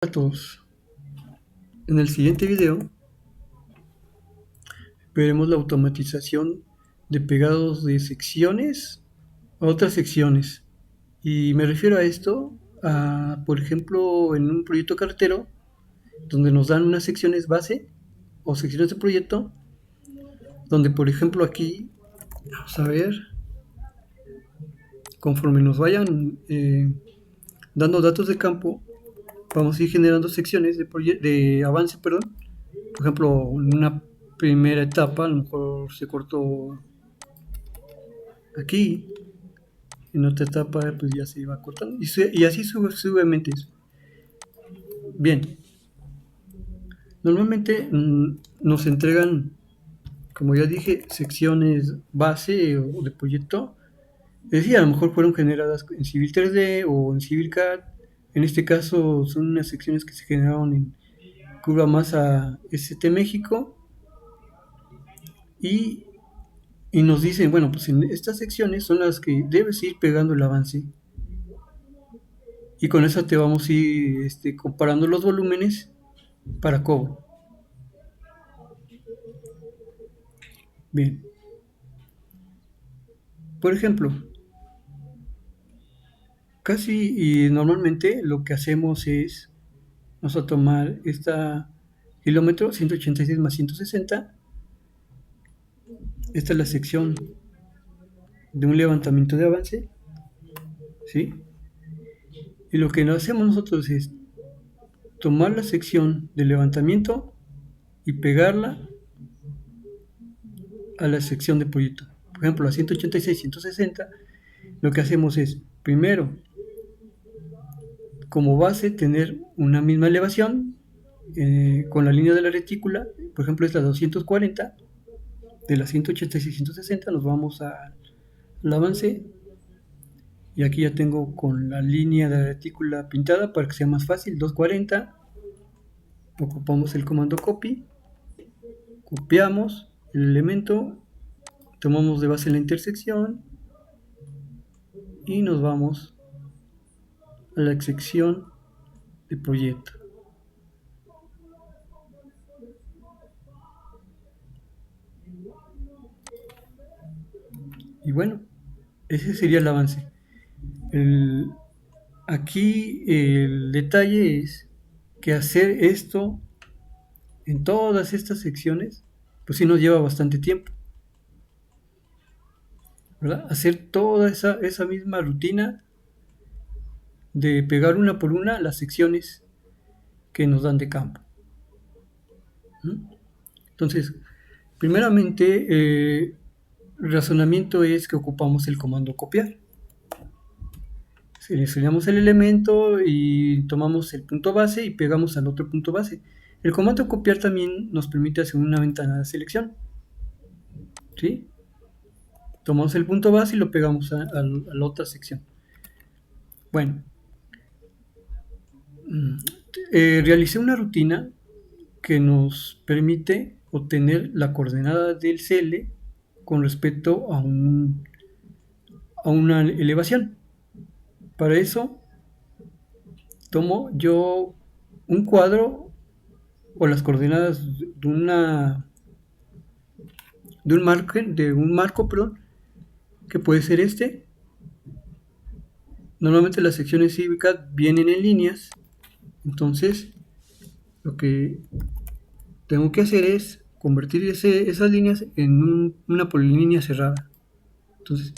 A todos. En el siguiente video veremos la automatización de pegados de secciones a otras secciones. Y me refiero a esto, por ejemplo, en un proyecto carretero, donde nos dan unas secciones base o secciones de proyecto, donde por ejemplo aquí, vamos a ver, conforme nos vayan dando datos de campo, vamos a ir generando secciones de avance, perdón. Por ejemplo, en una primera etapa, a lo mejor se cortó aquí, en otra etapa pues ya se iba cortando, y así sucesivamente. Bien, normalmente nos entregan, como ya dije, secciones base o de proyecto. Es decir, a lo mejor fueron generadas en Civil 3D o en Civil CAD. En este caso son unas secciones que se generaron en Curva Masa ST México, y nos dicen, bueno, pues en estas secciones son las que debes ir pegando el avance, y con eso te vamos a ir comparando los volúmenes para cobro. Bien, por ejemplo, casi y normalmente lo que hacemos es, vamos a tomar esta kilómetro 186 más 160. Esta es la sección de un levantamiento de avance, ¿sí? Y lo que hacemos nosotros es tomar la sección de levantamiento y pegarla a la sección de proyecto. Por ejemplo, a 186, 160, lo que hacemos es, primero, como base, tener una misma elevación con la línea de la retícula. Por ejemplo, esta 240, de la 186, 160 nos vamos al avance, y aquí ya tengo con la línea de la retícula pintada para que sea más fácil. 240, ocupamos el comando copy, copiamos el elemento, tomamos de base la intersección y nos vamos a la sección de proyecto. Y bueno, ese sería el avance. Aquí el detalle es que hacer esto en todas estas secciones, pues sí nos lleva bastante tiempo, ¿verdad? Hacer toda esa misma rutina de pegar una por una las secciones que nos dan de campo. Entonces, primeramente, el razonamiento es que ocupamos el comando copiar. Seleccionamos el elemento y tomamos el punto base y pegamos al otro punto base. El comando copiar también nos permite hacer una ventana de selección, ¿sí? Tomamos el punto base y lo pegamos a la otra sección. Bueno, realicé una rutina que nos permite obtener la coordenada del CL con respecto a una elevación. Para eso tomo yo un cuadro o las coordenadas de un marco, perdón, que puede ser este. Normalmente las secciones cívicas vienen en líneas, entonces lo que tengo que hacer es convertir esas líneas en una polilínea cerrada. Entonces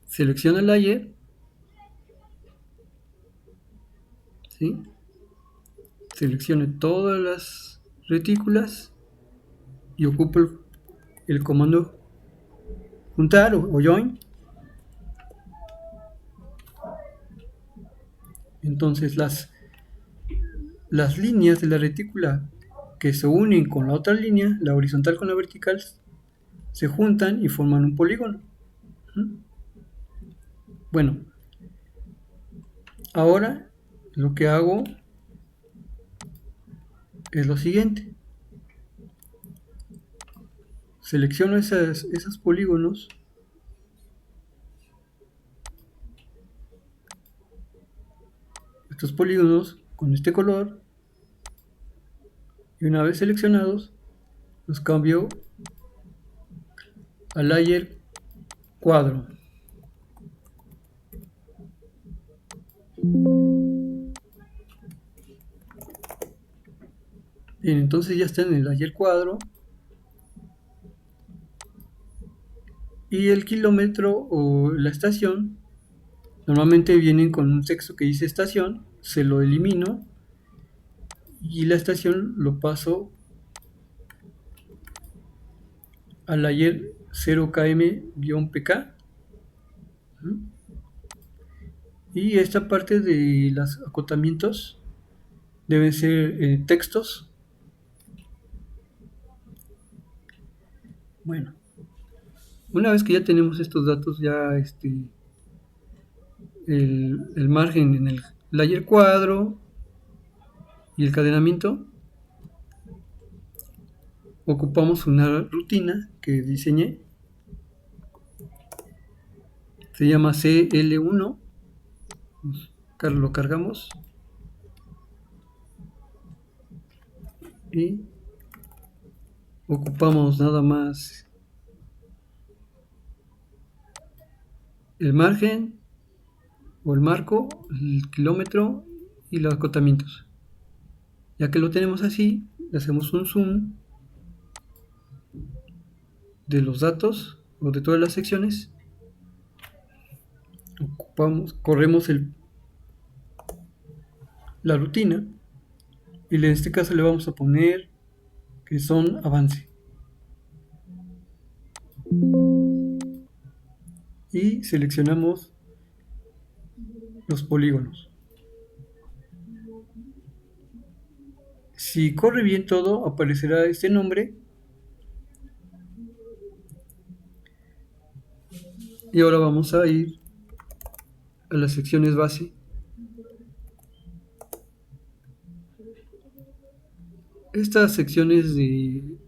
selecciono el layer, ¿sí? Selecciono todas las retículas y ocupo el comando juntar o join. Entonces las líneas de la retícula que se unen con la otra línea, la horizontal con la vertical, se juntan y forman un polígono. Bueno, ahora lo que hago es lo siguiente. Selecciono esos polígonos estos polígonos con este color, y una vez seleccionados los cambio a layer cuadro. Bien, entonces ya está en el layer cuadro, y el kilómetro o la estación normalmente vienen con un texto que dice estación, se lo elimino y la estación lo paso al layer 0km-pk, y esta parte de los acotamientos deben ser textos. Bueno, una vez que ya tenemos estos datos, ya el margen en el layer cuadro y el cadenamiento, ocupamos una rutina que diseñé, se llama CL1, lo cargamos y ocupamos nada más el margen o el marco, el kilómetro y los acotamientos. Ya que lo tenemos así, le hacemos un zoom de los datos o de todas las secciones, corremos la rutina, y en este caso le vamos a poner que son avance, y seleccionamos los polígonos. Si corre bien todo, aparecerá este nombre, y ahora vamos a ir a las secciones base. Estas secciones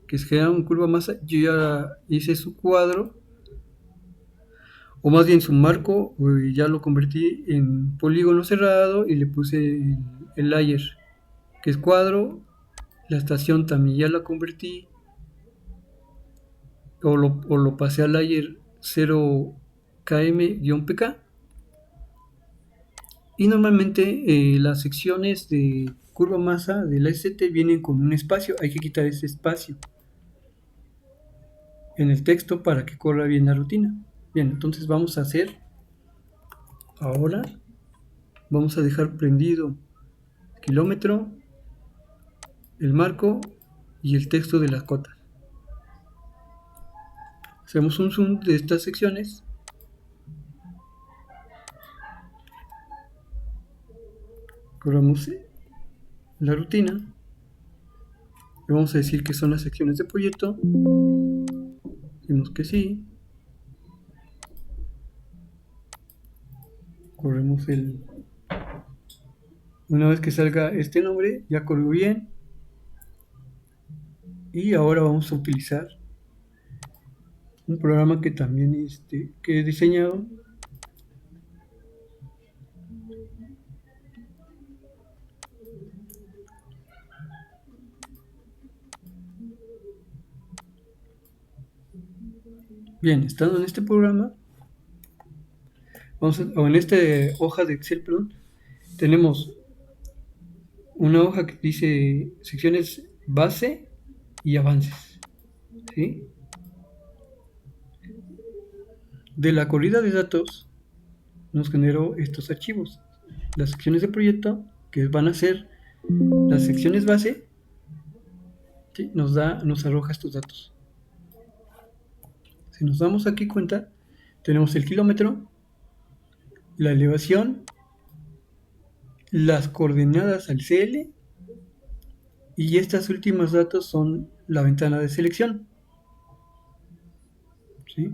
que se generan curva masa, yo ya hice su cuadro, o más bien su marco, y ya lo convertí en polígono cerrado y le puse el layer, que es cuadro. La estación también ya la convertí, o lo pasé al layer 0km-pk. Y normalmente las secciones de curva masa de la ST vienen con un espacio, hay que quitar ese espacio en el texto para que corra bien la rutina. Bien, entonces vamos a hacer, ahora vamos a dejar prendido el kilómetro, el marco y el texto de las cotas. Hacemos un zoom de estas secciones, corramos la rutina, le vamos a decir que son las secciones de proyecto, decimos que sí, corremos una vez que salga este nombre, ya corrió bien, y ahora vamos a utilizar un programa que también que he diseñado, bien. Estando en este programa, o en esta hoja de Excel, perdón, tenemos una hoja que dice secciones base y avances, ¿sí? De la corrida de datos nos generó estos archivos, las secciones de proyecto, que van a ser las secciones base, ¿sí? Nos arroja estos datos. Si nos damos aquí cuenta, tenemos el kilómetro, la elevación, las coordenadas al CL, y estas últimas datos son la ventana de selección, ¿sí?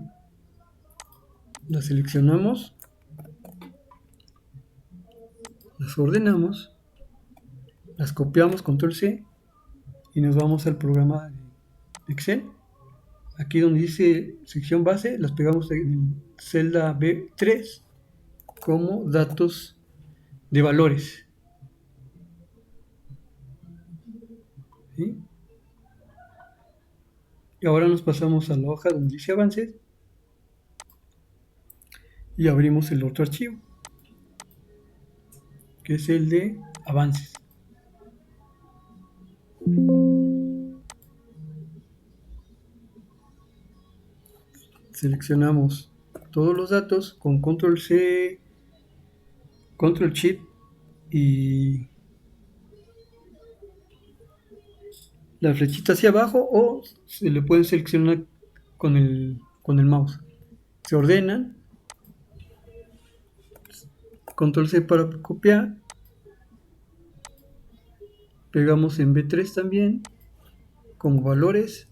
Las seleccionamos, las ordenamos, las copiamos, control C, y nos vamos al programa de Excel. Aquí donde dice sección base, las pegamos en celda B3 como datos de valores. ¿sí? Y ahora nos pasamos a la hoja donde dice avances y abrimos el otro archivo, que es el de avances. Seleccionamos todos los datos con control C, control shift y la flechita hacia abajo, o se le pueden seleccionar con el mouse. Se ordenan, control C para copiar, pegamos en B3 también como valores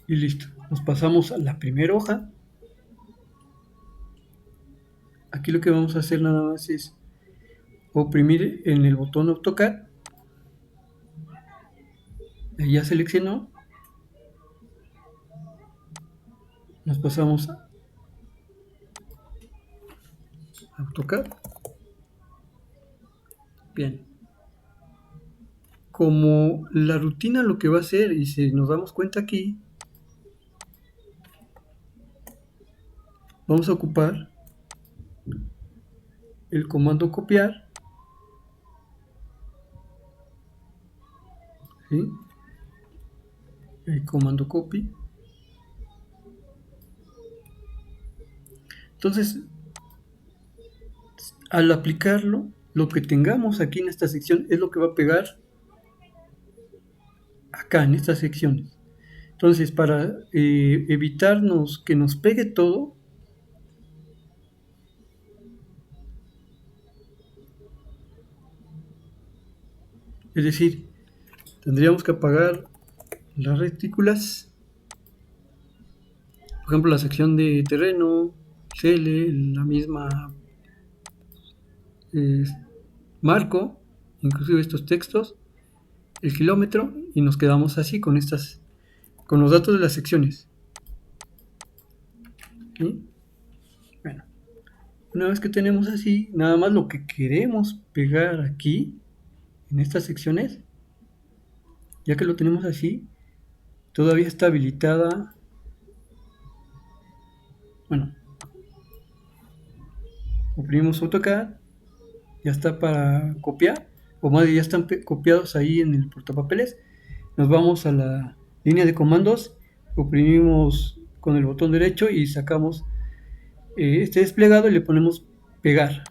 y listo. Nos pasamos a la primera hoja. Aquí lo que vamos a hacer nada más es oprimir en el botón AutoCAD. Ya seleccionó. Nos pasamos a AutoCAD. Bien. Como la rutina lo que va a hacer, y si nos damos cuenta aquí, vamos a ocupar el comando copiar, ¿sí? El comando copy. Entonces, al aplicarlo, lo que tengamos aquí en esta sección es lo que va a pegar acá en estas secciones. Entonces, para evitarnos que nos pegue todo, es decir, tendríamos que apagar las retículas, por ejemplo, la sección de terreno, CL, la misma eh, marco, inclusive estos textos, el kilómetro, y nos quedamos así con con los datos de las secciones. ¿Sí? Bueno, una vez que tenemos así, nada más lo que queremos pegar aquí, en estas secciones, ya que lo tenemos así, todavía está habilitada, bueno, oprimimos AutoCAD, ya está para copiar, o más bien ya están copiados ahí en el portapapeles. Nos vamos a la línea de comandos, oprimimos con el botón derecho y sacamos este desplegado y le ponemos pegar.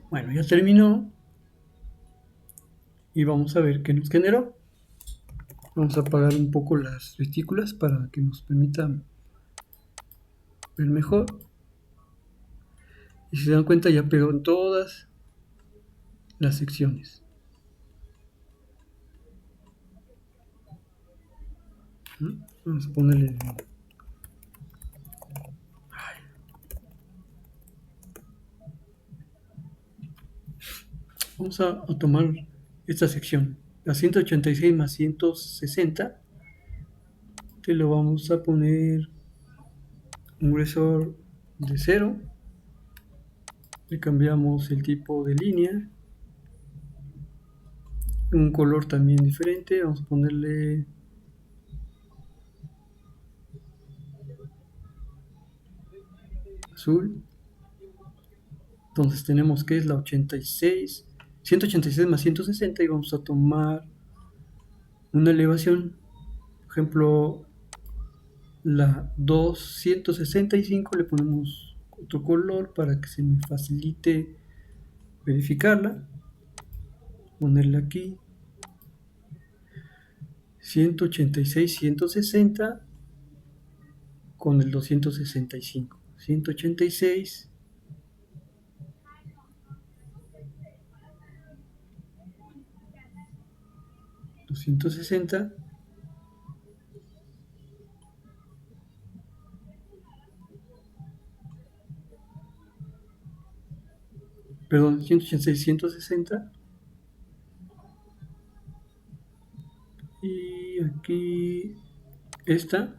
Bueno, ya terminó y vamos a ver qué nos generó. Vamos a apagar un poco las retículas para que nos permitan ver mejor. Y si se dan cuenta, ya pegó en todas las secciones. Vamos a ponerle. Vamos a tomar esta sección, la 186 más 160. Te lo vamos a poner un gruesor de 0. Le cambiamos el tipo de línea, un color también diferente. Vamos a ponerle azul. Entonces tenemos que es la 186 más 160, y vamos a tomar una elevación, por ejemplo, la 265. Le ponemos otro color para que se me facilite verificarla. Ponerla aquí, 186, 160 con el 265, 186, 260 perdón, 186, 160. Y aquí esta,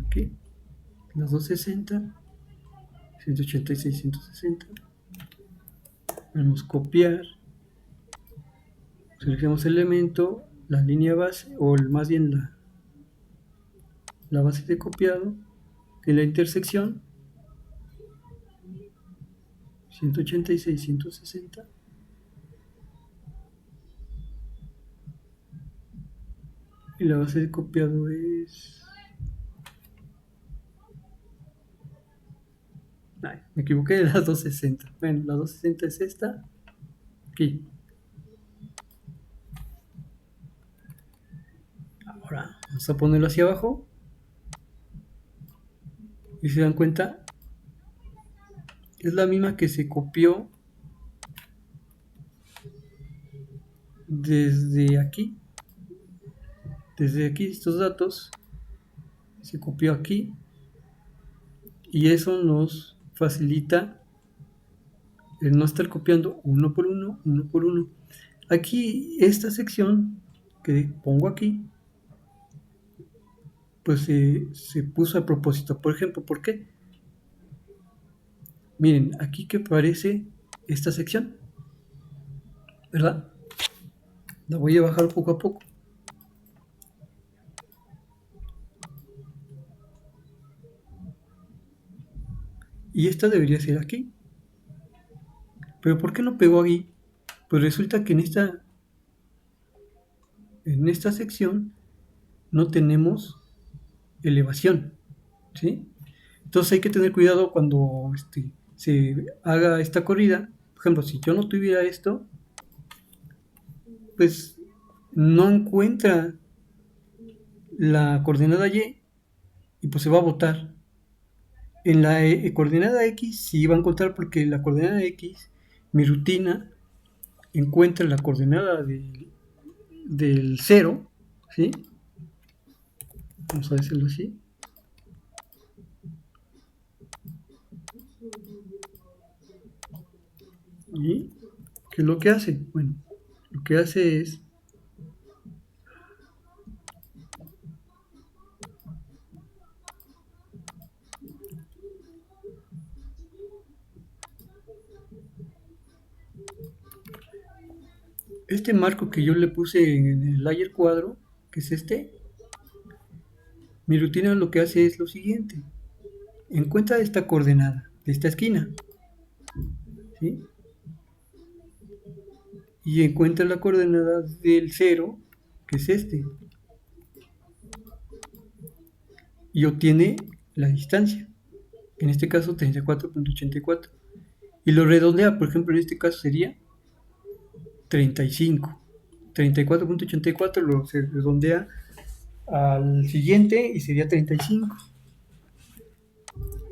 aquí, las 260, 186, 160. Vamos a copiar, seleccionamos el elemento, la línea base, o más bien la base de copiado, en la intersección, 186, 160. Y la base de copiado es... Ay, me equivoqué de la 260. Bueno, la 260 es esta. Aquí. Ahora vamos a ponerlo hacia abajo. Y se dan cuenta, es la misma que se copió desde aquí. Desde aquí estos datos se copió aquí. Y eso nos facilita el no estar copiando uno por uno, uno por uno. Aquí, esta sección que pongo aquí, pues se puso a propósito. Por ejemplo, ¿por qué? Miren, aquí que aparece esta sección, ¿verdad? La voy a bajar poco a poco. Y esta debería ser aquí. Pero ¿por qué no pegó aquí? Pues resulta que en esta sección no tenemos elevación, ¿sí? Entonces hay que tener cuidado cuando se haga esta corrida. Por ejemplo, si yo no tuviera esto, pues no encuentra la coordenada Y y pues se va a botar. En la coordenada X sí va a encontrar, porque la coordenada X, mi rutina encuentra la coordenada del 0, ¿sí? Vamos a decirlo así. ¿Y qué es lo que hace? Bueno, lo que hace es este marco que yo le puse en el layer cuadro, que es este. Mi rutina lo que hace es lo siguiente: encuentra esta coordenada de esta esquina, ¿sí? Y encuentra la coordenada del 0, que es este, y obtiene la distancia, en este caso 34.84, y lo redondea. Por ejemplo, en este caso sería 35. 34.84 lo se redondea al siguiente y sería 35.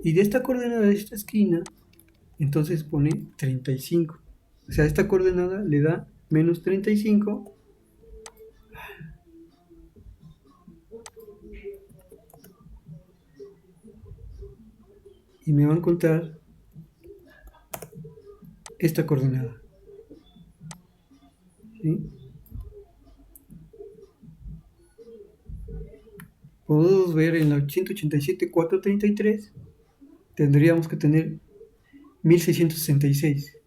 Y de esta coordenada de esta esquina, entonces pone 35. O sea, esta coordenada le da menos 35. Y me va a encontrar esta coordenada, ¿sí? Podemos ver en la 187.433 tendríamos que tener 1666.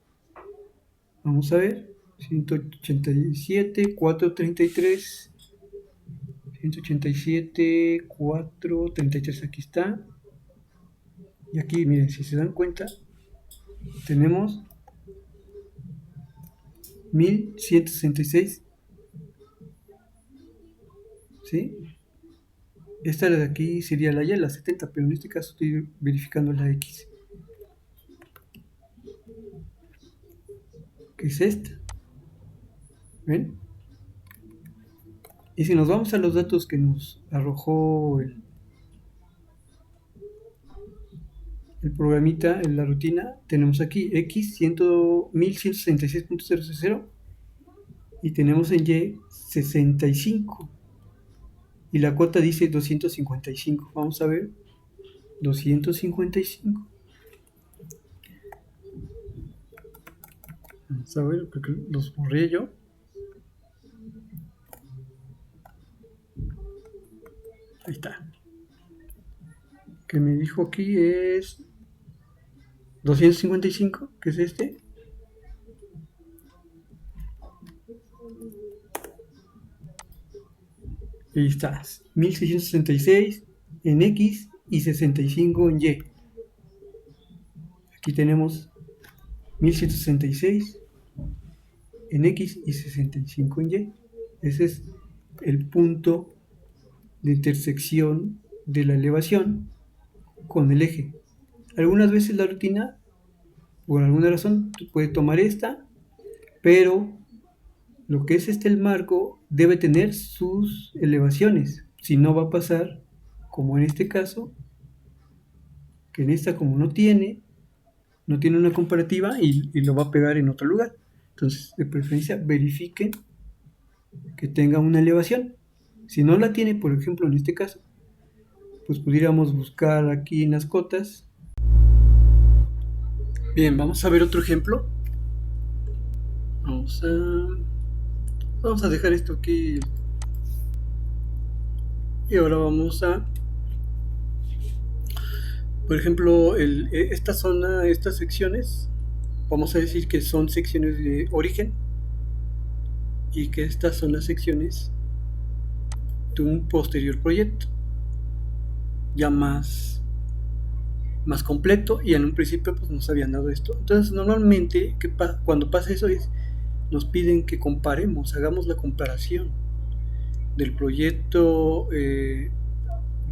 Vamos a ver, 187.433, 187.433, aquí está. Y aquí, miren, si se dan cuenta, tenemos 1166, ¿sí? Esta de aquí sería la Y, la 70, pero en este caso estoy verificando la X, que es esta. ¿Ven? Y si nos vamos a los datos que nos arrojó el programita, en la rutina, tenemos aquí X 1166.060 y tenemos en Y 65. Y la cuota dice 255. Vamos a ver, 255. Vamos a ver, creo que los borré yo. Ahí está. Que me dijo aquí es 255, que es este. Ahí está. 1666 en X y 65 en Y. Aquí tenemos 1166 en X y 65 en Y. Ese es el punto de intersección de la elevación con el eje. Algunas veces la rutina, por alguna razón, puede tomar esta, pero lo que es el marco debe tener sus elevaciones. Si no va a pasar, como en este caso, que en esta como no tiene una comparativa y lo va a pegar en otro lugar. Entonces, de preferencia, verifiquen que tenga una elevación. Si no la tiene, por ejemplo, en este caso, pues pudiéramos buscar aquí en las cotas. Bien, vamos a ver otro ejemplo. Vamos a dejar esto aquí. Y ahora vamos a, por ejemplo, esta zona, estas secciones, vamos a decir que son secciones de origen y que estas son las secciones de un posterior proyecto, ya más completo, y en un principio pues nos habían dado esto. Entonces normalmente cuando pasa eso nos piden que comparemos, hagamos la comparación del proyecto de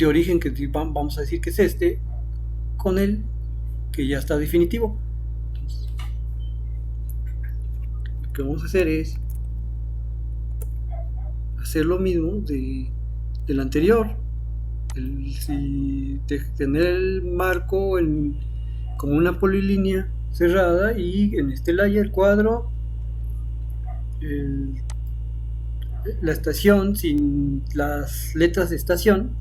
origen, que vamos a decir que es este, con el que ya está definitivo. Entonces, lo que vamos a hacer es hacer lo mismo del anterior. Tener el marco como una polilínea cerrada, y en este layer el cuadro, el, la estación sin las letras de estación,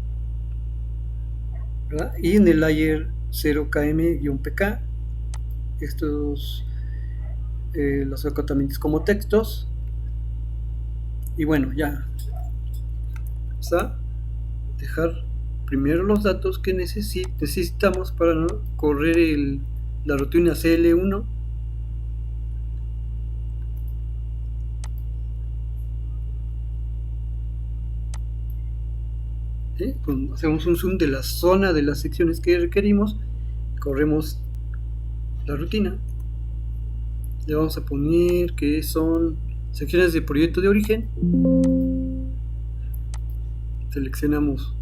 ¿verdad? Y en el layer 0km-pk estos los acotamientos como textos. Y bueno, ya vamos a dejar primero los datos que necesitamos para correr la rutina CL1. ¿Sí? Pues hacemos un zoom de la zona de las secciones que requerimos, corremos la rutina, le vamos a poner que son secciones de proyecto de origen, seleccionamos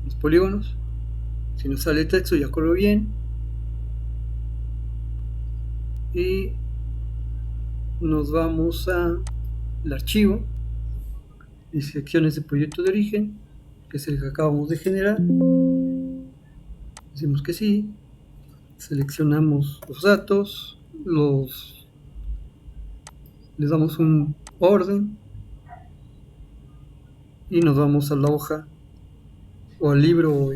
los polígonos, si nos sale texto ya corro bien, y nos vamos al archivo y secciones de proyecto de origen, que es el que acabamos de generar, decimos que sí, seleccionamos los datos, les damos un orden y nos vamos a la hoja o al libro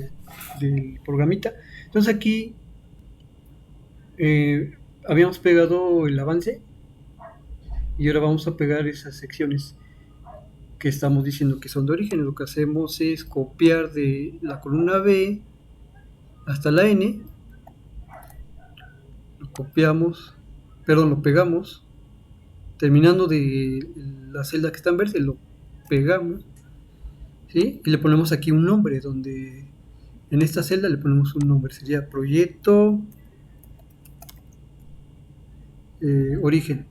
del programita. Entonces aquí habíamos pegado el avance y ahora vamos a pegar esas secciones que estamos diciendo que son de origen. Lo que hacemos es copiar de la columna B hasta la N, lo pegamos, terminando de la celda que está en verde, lo pegamos, ¿sí? Y le ponemos aquí un nombre, donde en esta celda le ponemos un nombre, sería proyecto origen.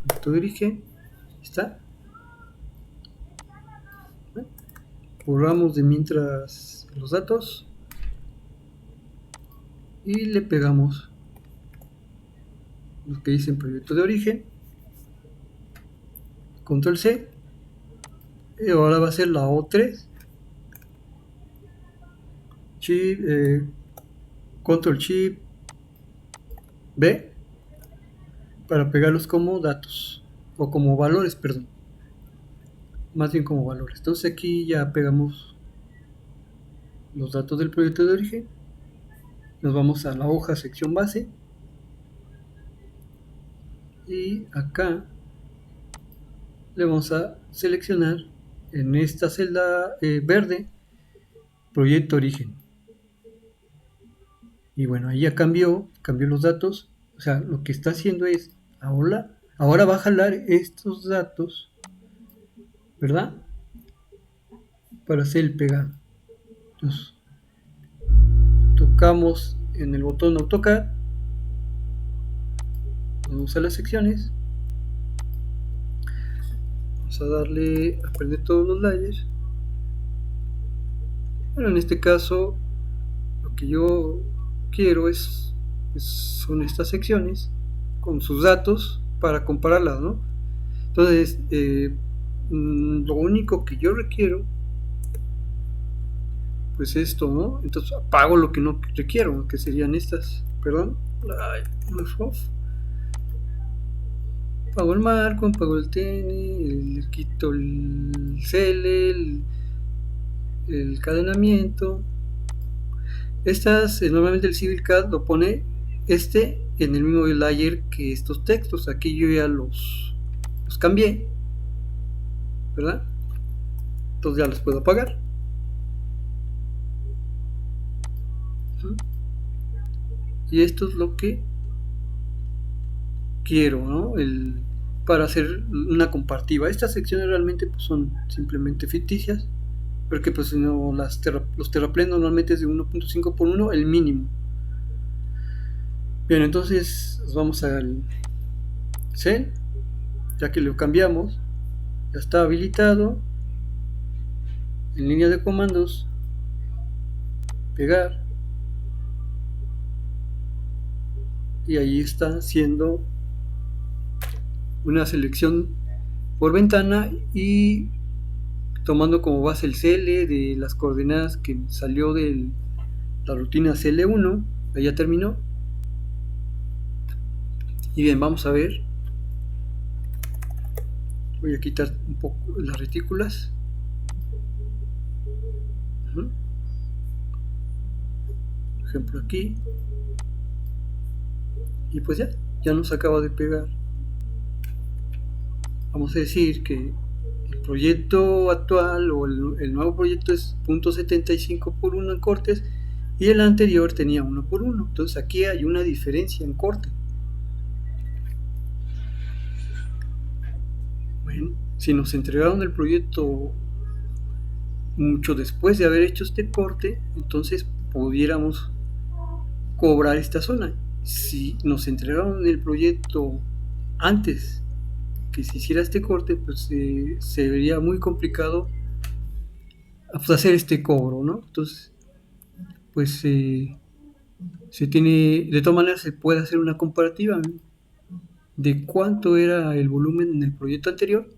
Proyecto de origen, está. Borramos de mientras los datos y le pegamos los que dicen proyecto de origen, control C, y ahora va a ser la O3, control shift B, para pegarlos como datos, o como valores, perdón, más bien como valores. Entonces aquí ya pegamos los datos del proyecto de origen, nos vamos a la hoja sección base, y acá le vamos a seleccionar en esta celda verde proyecto origen. Y bueno, ahí ya cambió los datos. O sea, lo que está haciendo es, ahora va a jalar estos datos, ¿verdad? Para hacer el pegado. Entonces, tocamos en el botón AutoCAD, vamos a las secciones, vamos a darle a prender todos los layers. Bueno, en este caso, lo que yo quiero son estas secciones con sus datos para compararlas, ¿no? Entonces, lo único que yo requiero, pues esto, ¿no? Entonces apago lo que no requiero, que serían estas, perdón, apago el marco, apago el TN, le quito el CL, el cadenamiento. Estas, normalmente el Civil CAD lo pone en el mismo layer que estos textos. Aquí yo ya los cambié, ¿verdad? Entonces ya los puedo apagar. Y esto es lo que quiero, ¿no? Para hacer una comparativa. Estas secciones realmente pues, son simplemente ficticias, porque pues no, los terraplanes normalmente es de 1.5 por 1 el mínimo. Bien, entonces vamos al cel, ya que lo cambiamos, ya está habilitado. En línea de comandos, pegar, y ahí está haciendo una selección por ventana y tomando como base el CL de las coordenadas que salió de la rutina CL1. Ahí ya terminó. Y bien, vamos a ver. Voy a quitar un poco las retículas. Por ejemplo aquí. Y pues ya nos acaba de pegar. Vamos a decir que el proyecto actual o el nuevo proyecto es .75 por 1 en cortes y el anterior tenía 1 por 1. Entonces aquí hay una diferencia en corte. Bueno, si nos entregaron el proyecto mucho después de haber hecho este corte, entonces pudiéramos cobrar esta zona. Si nos entregaron el proyecto antes que se hiciera este corte, pues se vería muy complicado pues, hacer este cobro, ¿no? Entonces, pues se tiene, de todas maneras se puede hacer una comparativa, ¿no?, de cuánto era el volumen en el proyecto anterior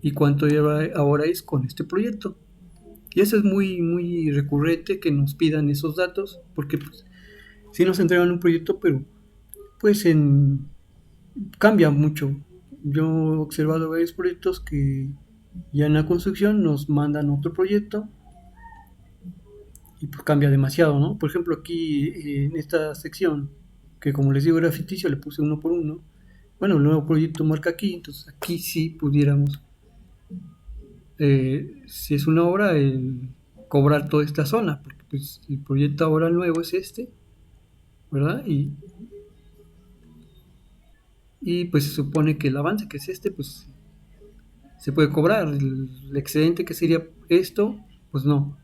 y cuánto ahora es con este proyecto. Y eso es muy recurrente, que nos pidan esos datos, porque pues sí nos entregan un proyecto, pero pues cambia mucho. Yo he observado varios proyectos que ya en la construcción nos mandan otro proyecto y pues cambia demasiado, ¿no? Por ejemplo, aquí en esta sección, que como les digo era ficticio, le puse 1 por 1. Bueno, el nuevo proyecto marca aquí, entonces aquí sí pudiéramos, si es una obra, cobrar toda esta zona, porque pues, el proyecto ahora nuevo es este, ¿verdad? Y pues se supone que el avance, que es este, pues se puede cobrar. El excedente, que sería esto, pues no.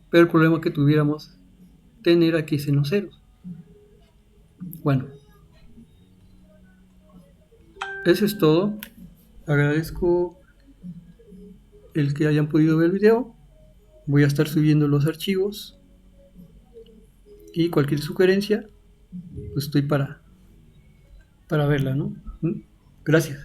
Pero el problema que tuviéramos tener aquí es en los ceros. Bueno, eso es todo. Agradezco el que hayan podido ver el video. Voy a estar subiendo los archivos y cualquier sugerencia, pues estoy para verla, ¿no? Gracias.